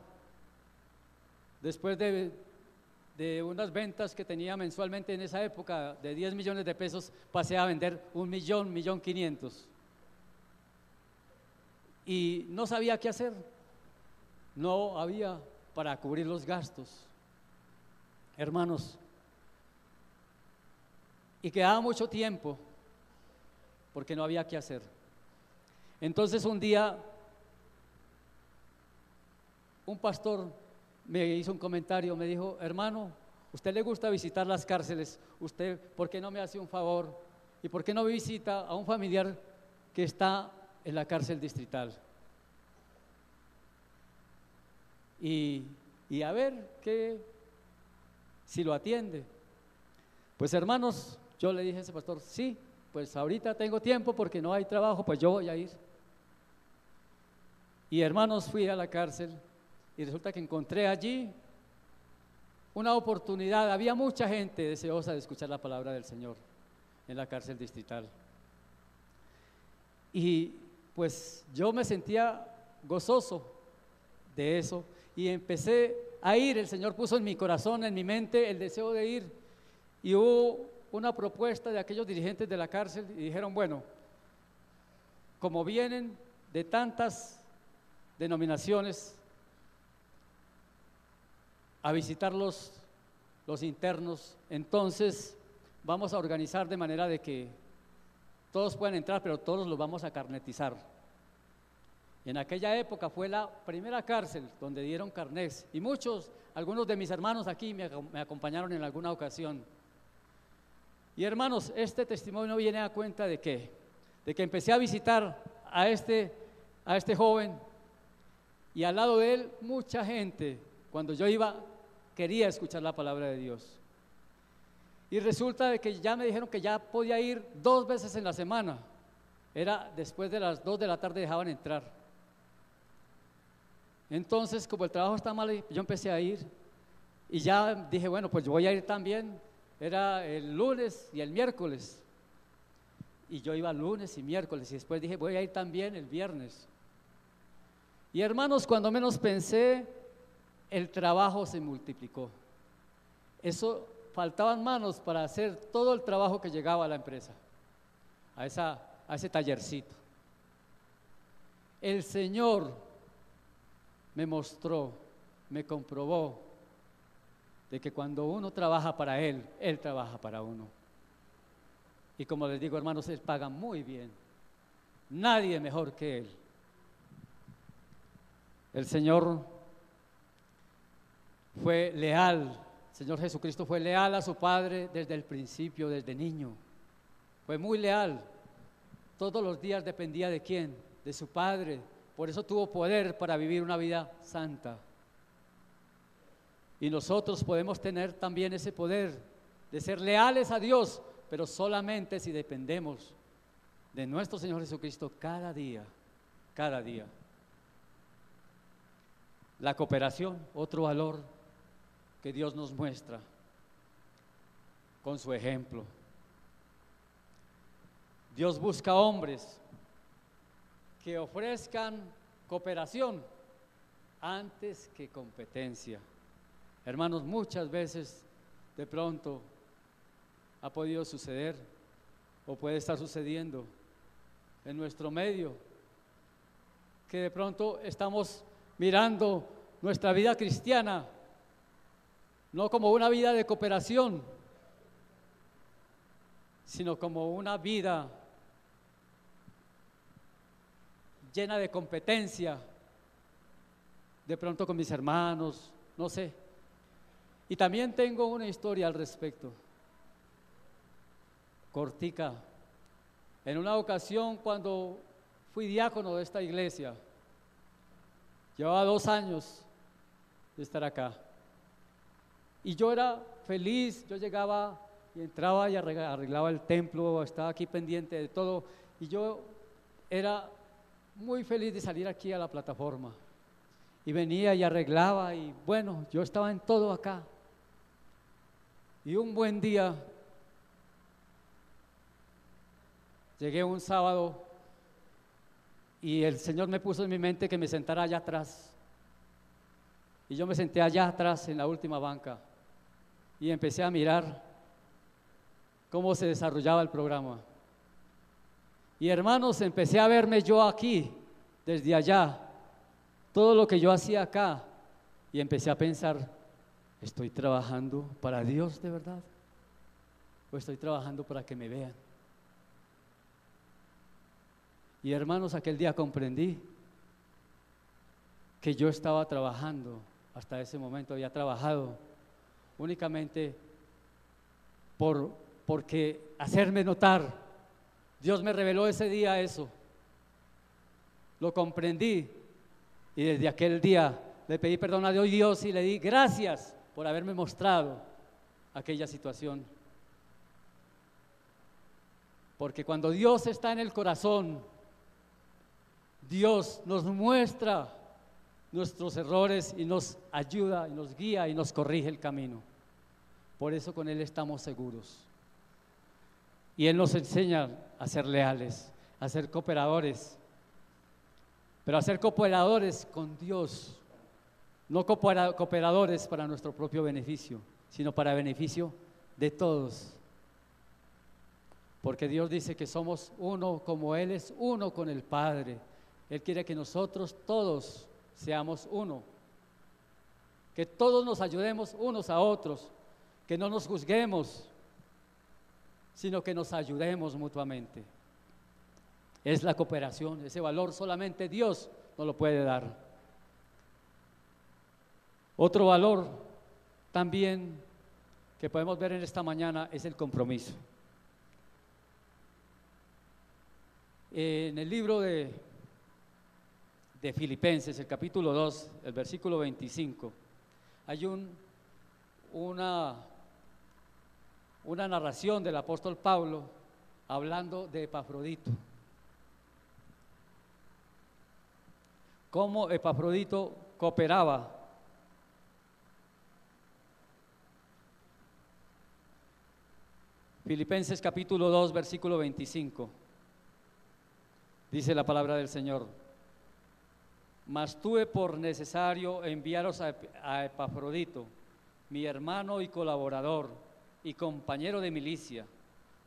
Después de unas ventas que tenía mensualmente en esa época de 10 millones de pesos, pasé a vender 1.500.000. Y no sabía qué hacer. no había para cubrir los gastos, hermanos, y quedaba mucho tiempo porque no había qué hacer. Entonces un día un pastor me hizo un comentario, me dijo: hermano, ¿usted le gusta visitar las cárceles? ¿Usted por qué no me hace un favor? ¿Y por qué no visita a un familiar que está en la cárcel distrital? Y a ver si lo atiende. Pues hermanos, yo le dije a ese pastor: sí, pues ahorita tengo tiempo porque no hay trabajo, pues yo voy a ir. Y hermanos, fui a la cárcel y resulta que encontré allí una oportunidad. Había mucha gente deseosa de escuchar la palabra del Señor en la cárcel distrital. Y pues yo me sentía gozoso de eso y empecé a ir. El Señor puso en mi corazón, en mi mente, el deseo de ir. Y hubo una propuesta de aquellos dirigentes de la cárcel y dijeron: bueno, como vienen de tantas denominaciones a visitar los internos, entonces vamos a organizar de manera de que todos puedan entrar, pero todos los vamos a carnetizar. En aquella época fue la primera cárcel donde dieron carnets y algunos de mis hermanos aquí me acompañaron en alguna ocasión. Y hermanos, este testimonio viene a cuenta de que empecé a visitar a este joven, y al lado de él mucha gente, cuando yo iba, quería escuchar la palabra de Dios. Y resulta de que ya me dijeron que ya podía ir 2 veces en la semana. Era después de las 2 de la tarde dejaban entrar. Entonces, como el trabajo está mal, yo empecé a ir y ya dije: bueno, pues yo voy a ir también. Era el lunes y el miércoles, y yo iba lunes y miércoles, y después dije: voy a ir también el viernes. Y hermanos, cuando menos pensé, el trabajo se multiplicó. Eso, faltaban manos para hacer todo el trabajo que llegaba a la empresa, a ese tallercito. El Señor me mostró, me comprobó de que cuando uno trabaja para Él, Él trabaja para uno. Y como les digo, hermanos, Él paga muy bien. Nadie mejor que Él. El Señor fue leal. El Señor Jesucristo fue leal a su Padre desde el principio, desde niño. Fue muy leal. Todos los días dependía ¿de quién? De su Padre. Por eso tuvo poder para vivir una vida santa. Y nosotros podemos tener también ese poder de ser leales a Dios, pero solamente si dependemos de nuestro Señor Jesucristo cada día, cada día. La cooperación, otro valor que Dios nos muestra con su ejemplo. Dios busca hombres que ofrezcan cooperación antes que competencia. Hermanos, muchas veces de pronto ha podido suceder o puede estar sucediendo en nuestro medio, que de pronto estamos mirando nuestra vida cristiana no como una vida de cooperación, sino como una vida llena de competencia, de pronto con mis hermanos, no sé. Y también tengo una historia al respecto, cortica. En una ocasión, cuando fui diácono de esta iglesia, llevaba 2 años de estar acá, y yo era feliz. Yo llegaba y entraba y arreglaba el templo, estaba aquí pendiente de todo, y yo era muy feliz de salir aquí a la plataforma, y venía y arreglaba, y bueno, yo estaba en todo acá. Y un buen día, llegué un sábado y el Señor me puso en mi mente que me sentara allá atrás. Y yo me senté allá atrás en la última banca y empecé a mirar cómo se desarrollaba el programa. Y hermanos, empecé a verme yo aquí, desde allá, todo lo que yo hacía acá, y empecé a pensar, ¿estoy trabajando para Dios de verdad? ¿O estoy trabajando para que me vean? Y hermanos, aquel día comprendí que yo estaba trabajando, hasta ese momento había trabajado únicamente porque hacerme notar. Dios me reveló ese día eso, lo comprendí, y desde aquel día le pedí perdón a Dios y le di gracias por haberme mostrado aquella situación. Porque cuando Dios está en el corazón, Dios nos muestra nuestros errores y nos ayuda y nos guía y nos corrige el camino. Por eso con Él estamos seguros. Y Él nos enseña a ser leales, a ser cooperadores, pero a ser cooperadores con Dios, no cooperadores para nuestro propio beneficio, sino para beneficio de todos. Porque Dios dice que somos uno como Él es uno con el Padre. Él quiere que nosotros todos seamos uno, que todos nos ayudemos unos a otros, que no nos juzguemos, sino que nos ayudemos mutuamente. Es la cooperación, ese valor solamente Dios nos lo puede dar. Otro valor también que podemos ver en esta mañana es el compromiso. En el libro de Filipenses, el capítulo 2, el versículo 25, hay una narración del apóstol Pablo hablando de Epafrodito. Cómo Epafrodito cooperaba. Filipenses capítulo 2, versículo 25. Dice la palabra del Señor: mas tuve por necesario enviaros a Epafrodito, mi hermano y colaborador y compañero de milicia,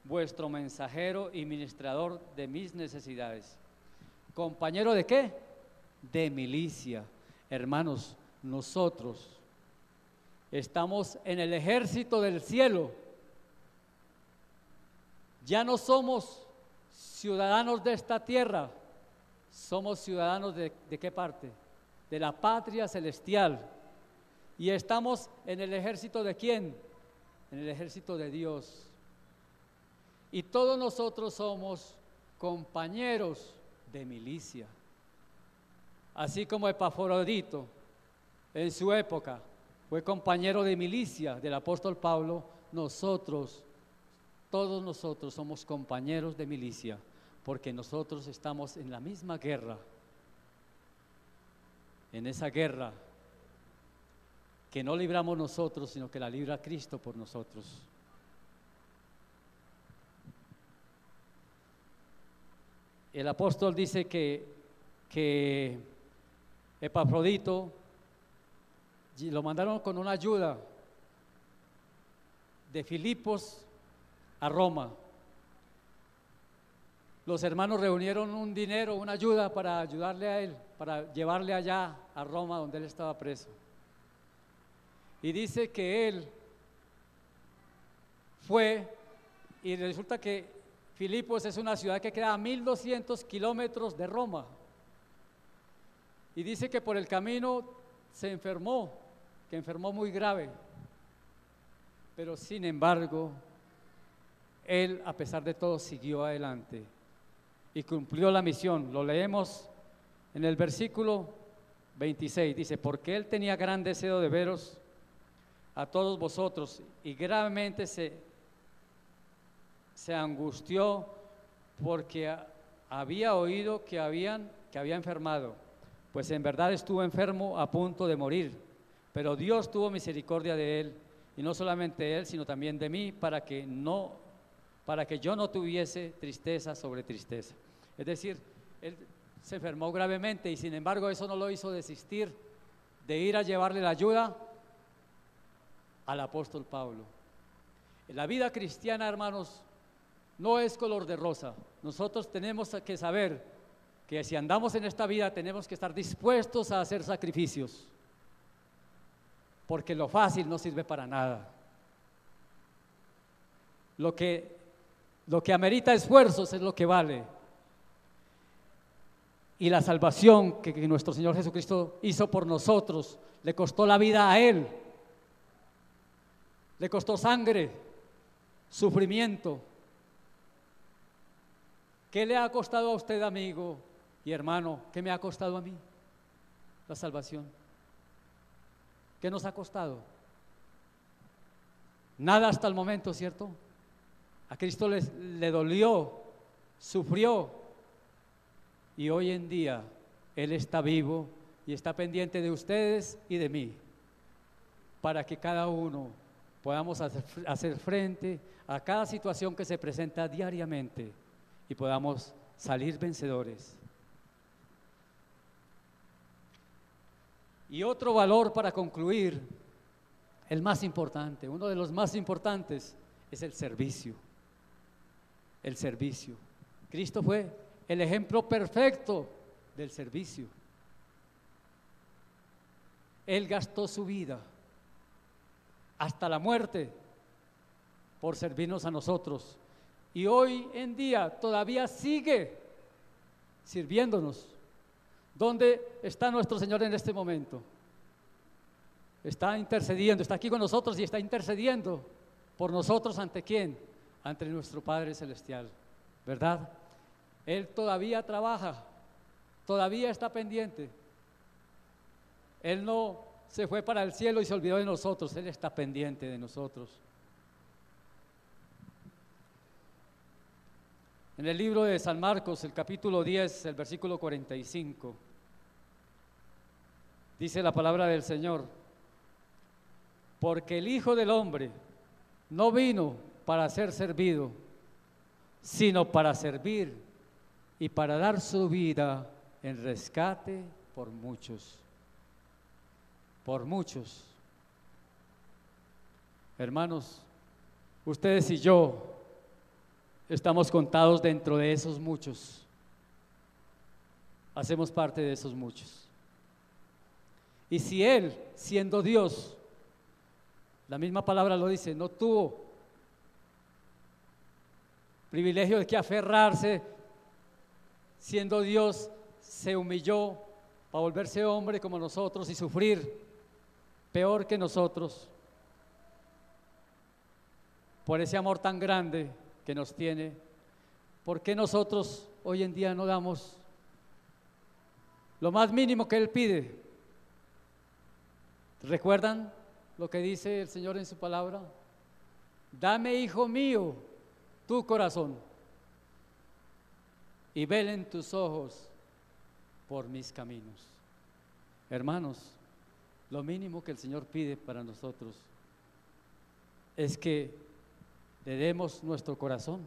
vuestro mensajero y ministrador de mis necesidades. ¿Compañero de qué? De milicia. Hermanos, nosotros estamos en el ejército del cielo. Ya no somos ciudadanos de esta tierra, somos ciudadanos de ¿qué parte? De la patria celestial. Y estamos en el ejército ¿de quién? En el ejército de Dios. Y todos nosotros somos compañeros de milicia. Así como Epafrodito en su época fue compañero de milicia del apóstol Pablo, todos nosotros somos compañeros de milicia, porque nosotros estamos en la misma guerra, en esa guerra que no libramos nosotros, sino que la libra Cristo por nosotros. El apóstol dice que Epafrodito lo mandaron con una ayuda de Filipos a Roma. Los hermanos reunieron un dinero, una ayuda para ayudarle a él, para llevarle allá a Roma donde él estaba preso. Y dice que él fue, y resulta que Filipos es una ciudad que queda a 1200 kilómetros de Roma. Y dice que por el camino se enfermó, que enfermó muy grave. Pero sin embargo, él a pesar de todo siguió adelante y cumplió la misión. Lo leemos en el versículo 26, dice: porque él tenía gran deseo de veros a todos vosotros y gravemente se angustió porque había oído que había enfermado, pues en verdad estuvo enfermo a punto de morir, pero Dios tuvo misericordia de él, y no solamente él, sino también de mí, para que yo no tuviese tristeza sobre tristeza. Es decir, él se enfermó gravemente y sin embargo eso no lo hizo desistir de ir a llevarle la ayuda al apóstol Pablo. La vida cristiana, hermanos, no es color de rosa. Nosotros tenemos que saber que si andamos en esta vida tenemos que estar dispuestos a hacer sacrificios, porque lo fácil no sirve para nada. Lo que amerita esfuerzos es lo que vale. Y la salvación que nuestro Señor Jesucristo hizo por nosotros, le costó la vida a Él, le costó sangre, sufrimiento. ¿Qué le ha costado a usted, amigo y hermano? ¿Qué me ha costado a mí? La salvación. ¿Qué nos ha costado? Nada hasta el momento, ¿cierto? A Cristo le dolió, sufrió, y hoy en día Él está vivo y está pendiente de ustedes y de mí, para que cada uno podamos hacer frente a cada situación que se presenta diariamente y podamos salir vencedores. Y otro valor para concluir, el más importante, uno de los más importantes, es el servicio. El servicio. Cristo fue el ejemplo perfecto del servicio. Él gastó su vida hasta la muerte por servirnos a nosotros, y hoy en día todavía sigue sirviéndonos. ¿Dónde está nuestro Señor en este momento? Está intercediendo, está aquí con nosotros y está intercediendo por nosotros. ¿Ante quién? Ante nuestro Padre Celestial, ¿verdad? Él todavía trabaja, todavía está pendiente. Él no se fue para el cielo y se olvidó de nosotros, Él está pendiente de nosotros. En el libro de San Marcos, el capítulo 10, el versículo 45, dice la palabra del Señor: porque el Hijo del Hombre no vino para ser servido, sino para servir y para dar su vida en rescate por muchos. Por muchos. Hermanos, ustedes y yo estamos contados dentro de esos muchos. Hacemos parte de esos muchos. Y si Él, siendo Dios, la misma palabra lo dice, no tuvo privilegio de que aferrarse, siendo Dios, se humilló para volverse hombre como nosotros y sufrir peor que nosotros, por ese amor tan grande que nos tiene. ¿Por qué nosotros hoy en día no damos lo más mínimo que Él pide? ¿Recuerdan lo que dice el Señor en su palabra? Dame, hijo mío, tu corazón, y velen tus ojos por mis caminos. Hermanos, lo mínimo que el Señor pide para nosotros es que le demos nuestro corazón.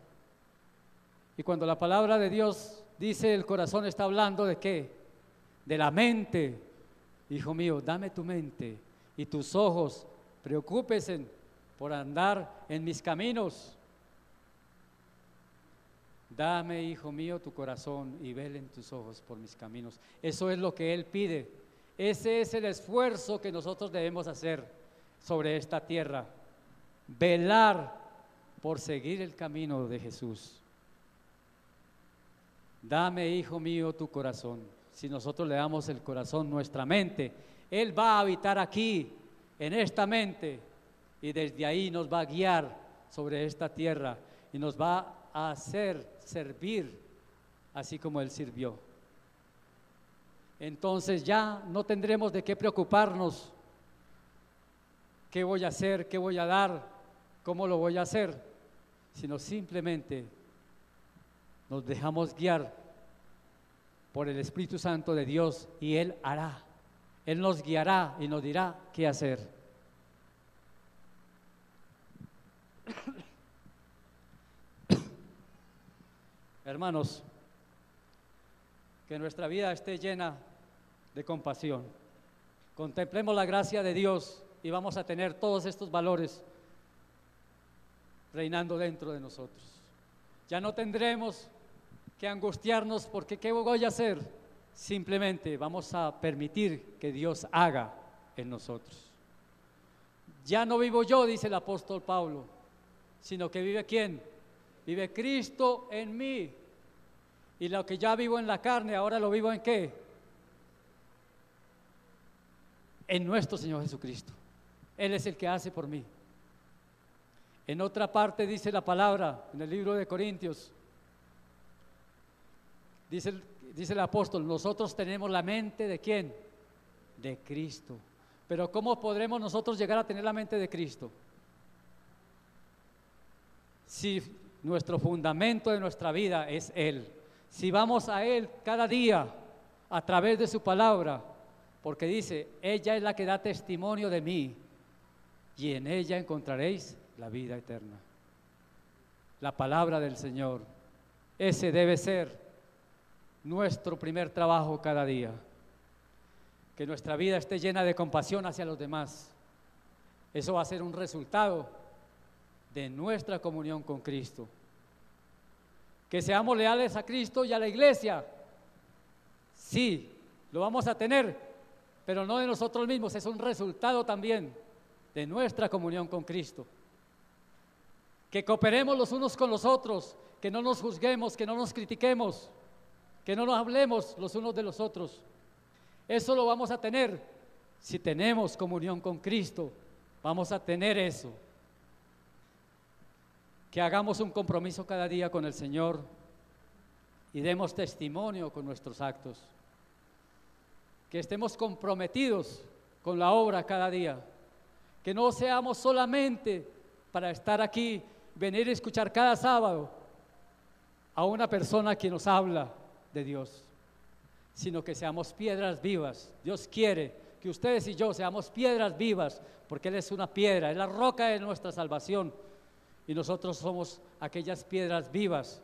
Y cuando la palabra de Dios dice el corazón, está hablando ¿de qué? De la mente. Hijo mío, dame tu mente y tus ojos, preocúpese por andar en mis caminos. Dame, hijo mío, tu corazón y velen tus ojos por mis caminos. Eso es lo que Él pide. Ese es el esfuerzo que nosotros debemos hacer sobre esta tierra. Velar por seguir el camino de Jesús. Dame, hijo mío, tu corazón. Si nosotros le damos el corazón, nuestra mente, Él va a habitar aquí, en esta mente, y desde ahí nos va a guiar sobre esta tierra y nos va a hacer servir así como Él sirvió. Entonces ya no tendremos de qué preocuparnos. ¿Qué voy a hacer? ¿Qué voy a dar? ¿Cómo lo voy a hacer? Sino simplemente nos dejamos guiar por el Espíritu Santo de Dios y Él hará. Él nos guiará y nos dirá qué hacer. Hermanos, que nuestra vida esté llena de compasión. Contemplemos la gracia de Dios y vamos a tener todos estos valores reinando dentro de nosotros. Ya no tendremos que angustiarnos porque ¿qué voy a hacer? Simplemente vamos a permitir que Dios haga en nosotros. Ya no vivo yo, dice el apóstol Pablo, sino que vive ¿quién? Vive Cristo en mí. Y lo que ya vivo en la carne, ahora lo vivo ¿en qué? En nuestro Señor Jesucristo. Él es el que hace por mí. En otra parte dice la palabra, en el libro de Corintios, dice el apóstol, nosotros tenemos la mente ¿de quién? De Cristo. Pero ¿cómo podremos nosotros llegar a tener la mente de Cristo? Si nuestro fundamento de nuestra vida es Él, si vamos a Él cada día a través de su palabra, porque dice, ella es la que da testimonio de mí y en ella encontraréis la vida eterna. La palabra del Señor, ese debe ser nuestro primer trabajo cada día. Que nuestra vida esté llena de compasión hacia los demás. Eso va a ser un resultado de nuestra comunión con Cristo. Que seamos leales a Cristo y a la iglesia. Sí, lo vamos a tener, pero no de nosotros mismos, es un resultado también de nuestra comunión con Cristo. Que cooperemos los unos con los otros, que no nos juzguemos, que no nos critiquemos, que no nos hablemos los unos de los otros. Eso lo vamos a tener si tenemos comunión con Cristo. Vamos a tener eso. Que hagamos un compromiso cada día con el Señor y demos testimonio con nuestros actos. Que estemos comprometidos con la obra cada día. Que no seamos solamente para estar aquí, venir a escuchar cada sábado a una persona que nos habla de Dios, sino que seamos piedras vivas. Dios quiere que ustedes y yo seamos piedras vivas, porque Él es una piedra, es la roca de nuestra salvación, y nosotros somos aquellas piedras vivas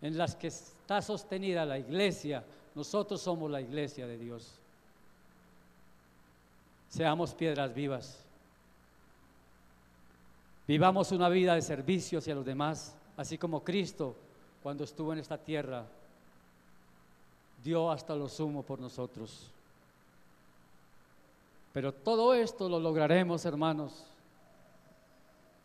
en las que está sostenida la iglesia. Nosotros somos la iglesia de Dios. Seamos piedras vivas. Vivamos una vida de servicio hacia los demás, así como Cristo, cuando estuvo en esta tierra, dio hasta lo sumo por nosotros. Pero todo esto lo lograremos, hermanos,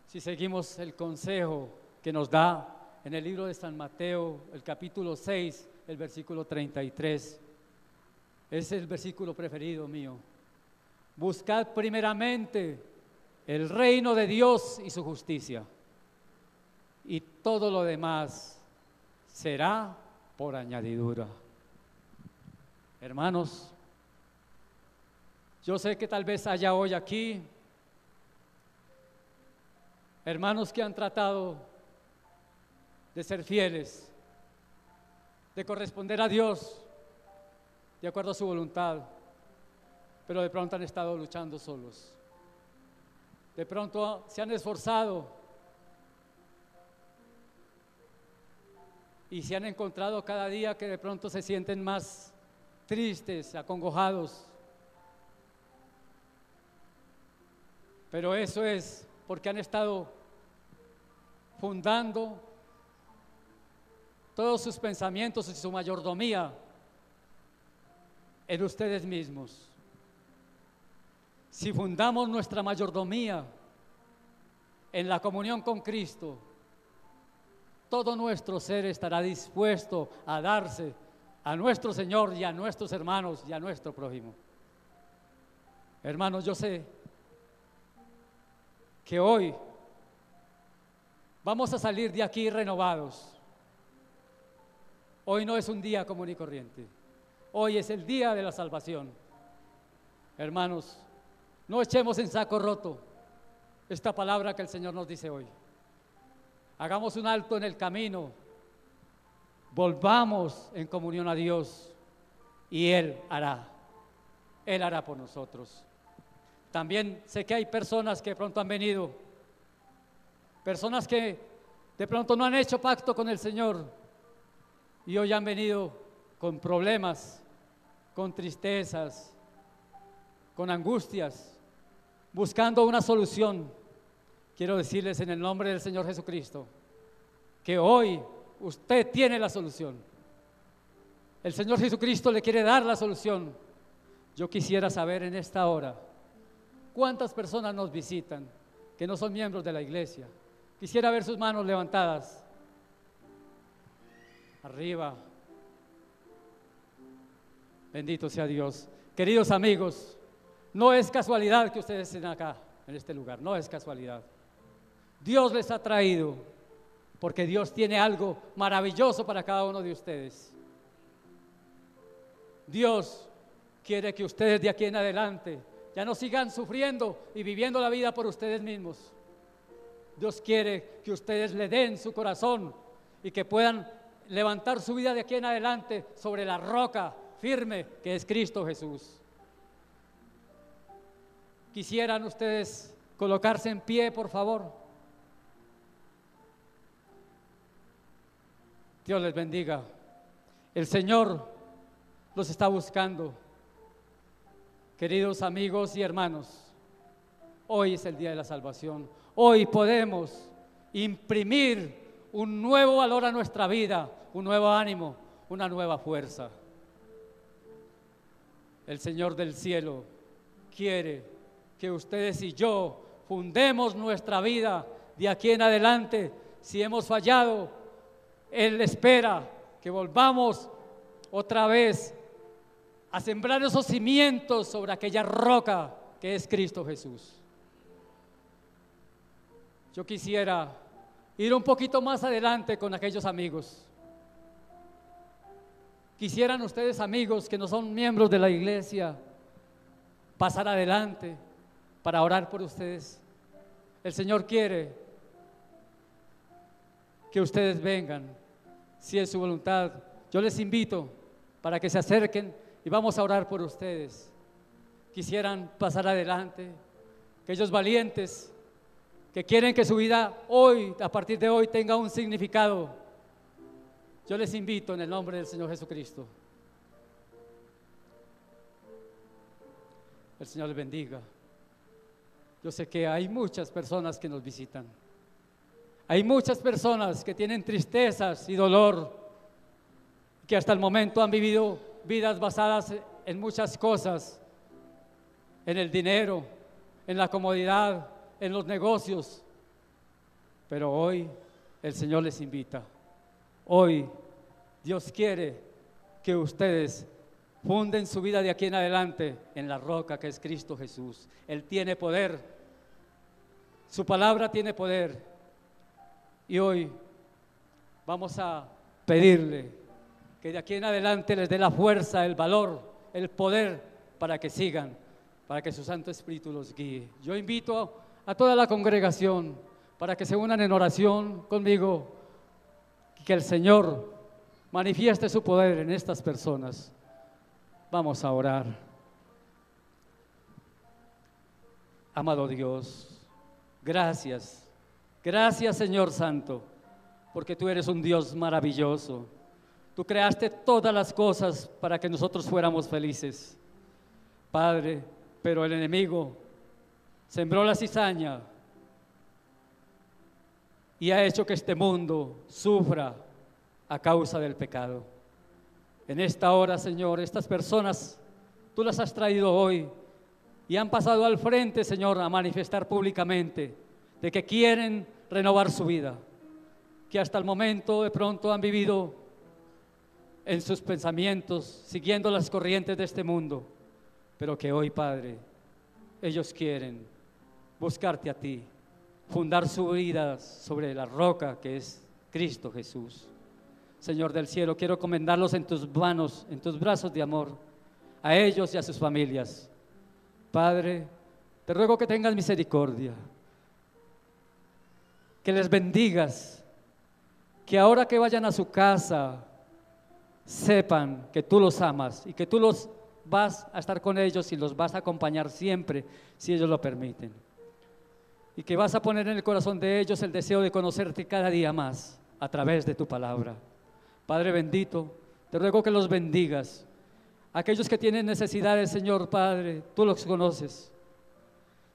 si seguimos el consejo que nos da en el libro de San Mateo, el capítulo 6, el versículo 33. Ese es el versículo preferido mío. Buscad primeramente el reino de Dios y su justicia, y todo lo demás será por añadidura. Hermanos, yo sé que tal vez haya hoy aquí hermanos que han tratado de ser fieles, de corresponder a Dios de acuerdo a su voluntad, pero de pronto han estado luchando solos. De pronto se han esforzado y se han encontrado cada día que de pronto se sienten más tristes, acongojados. Pero eso es porque han estado fundando todos sus pensamientos y su mayordomía en ustedes mismos. Si fundamos nuestra mayordomía en la comunión con Cristo, todo nuestro ser estará dispuesto a darse a nuestro Señor y a nuestros hermanos y a nuestro prójimo. Hermanos, yo sé que hoy vamos a salir de aquí renovados. Hoy no es un día común y corriente. Hoy es el día de la salvación. Hermanos, no echemos en saco roto esta palabra que el Señor nos dice hoy. Hagamos un alto en el camino. Volvamos en comunión a Dios y Él hará por nosotros. También sé que hay personas que de pronto han venido, personas que de pronto no han hecho pacto con el Señor y hoy han venido con problemas, con tristezas, con angustias, buscando una solución. Quiero decirles en el nombre del Señor Jesucristo que hoy usted tiene la solución. El Señor Jesucristo le quiere dar la solución. Yo quisiera saber en esta hora cuántas personas nos visitan que no son miembros de la iglesia. Quisiera ver sus manos levantadas. Arriba. Bendito sea Dios. Queridos amigos, no es casualidad que ustedes estén acá, en este lugar. No es casualidad. Dios les ha traído porque Dios tiene algo maravilloso para cada uno de ustedes. Dios quiere que ustedes de aquí en adelante ya no sigan sufriendo y viviendo la vida por ustedes mismos. Dios quiere que ustedes le den su corazón y que puedan levantar su vida de aquí en adelante sobre la roca firme que es Cristo Jesús. ¿Quisieran ustedes colocarse en pie, por favor? Dios les bendiga. El Señor los está buscando. Queridos amigos y hermanos, hoy es el día de la salvación. Hoy podemos imprimir un nuevo valor a nuestra vida, un nuevo ánimo, una nueva fuerza. El Señor del cielo quiere que ustedes y yo fundemos nuestra vida de aquí en adelante. Si hemos fallado, Él espera que volvamos otra vez a sembrar esos cimientos sobre aquella roca que es Cristo Jesús. Yo quisiera ir un poquito más adelante con aquellos amigos. Quisieran ustedes, amigos que no son miembros de la iglesia, pasar adelante para orar por ustedes. El Señor quiere que ustedes vengan, si es su voluntad. Yo les invito para que se acerquen y vamos a orar por ustedes. Quisieran pasar adelante, aquellos valientes que quieren que su vida hoy, a partir de hoy, tenga un significado. Yo les invito en el nombre del Señor Jesucristo. El Señor les bendiga. Yo sé que hay muchas personas que nos visitan. Hay muchas personas que tienen tristezas y dolor, que hasta el momento han vivido vidas basadas en muchas cosas, en el dinero, en la comodidad, en los negocios. Pero hoy el Señor les invita. Hoy Dios quiere que ustedes funden su vida de aquí en adelante en la roca que es Cristo Jesús. Él tiene poder, su palabra tiene poder. Y hoy vamos a pedirle que de aquí en adelante les dé la fuerza, el valor, el poder para que sigan, para que su Santo Espíritu los guíe. Yo invito a toda la congregación para que se unan en oración conmigo y que el Señor manifieste su poder en estas personas. Vamos a orar. Amado Dios, gracias, gracias Señor Santo, porque tú eres un Dios maravilloso. Tú creaste todas las cosas para que nosotros fuéramos felices, Padre, pero el enemigo sembró la cizaña y ha hecho que este mundo sufra a causa del pecado. En esta hora, Señor, estas personas, tú las has traído hoy y han pasado al frente, Señor, a manifestar públicamente de que quieren renovar su vida, que hasta el momento de pronto han vivido en sus pensamientos, siguiendo las corrientes de este mundo, pero que hoy, Padre, ellos quieren buscarte a ti, fundar su vida sobre la roca que es Cristo Jesús. Señor del cielo, quiero comendarlos en tus manos, en tus brazos de amor, a ellos y a sus familias. Padre, te ruego que tengas misericordia, que les bendigas, que ahora que vayan a su casa sepan que tú los amas y que tú los vas a estar con ellos y los vas a acompañar siempre, si ellos lo permiten. Y que vas a poner en el corazón de ellos el deseo de conocerte cada día más a través de tu palabra. Padre bendito, te ruego que los bendigas. Aquellos que tienen necesidades, Señor Padre, tú los conoces.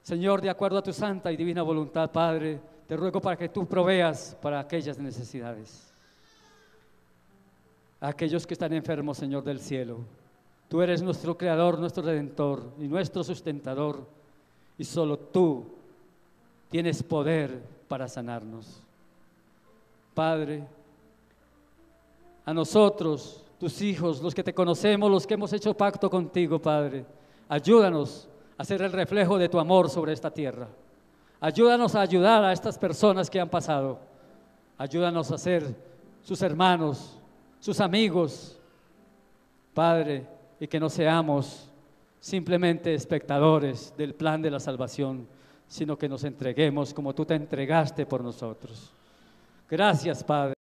Señor, de acuerdo a tu santa y divina voluntad, Padre, te ruego para que tú proveas para aquellas necesidades. a aquellos que están enfermos, Señor del cielo. Tú eres nuestro Creador, nuestro Redentor y nuestro sustentador, y solo tú tienes poder para sanarnos. Padre, a nosotros, tus hijos, los que te conocemos, los que hemos hecho pacto contigo, Padre, ayúdanos a ser el reflejo de tu amor sobre esta tierra. Ayúdanos a ayudar a estas personas que han pasado. Ayúdanos a ser sus hermanos, sus amigos, Padre, y que no seamos simplemente espectadores del plan de la salvación, sino que nos entreguemos como tú te entregaste por nosotros. Gracias, Padre.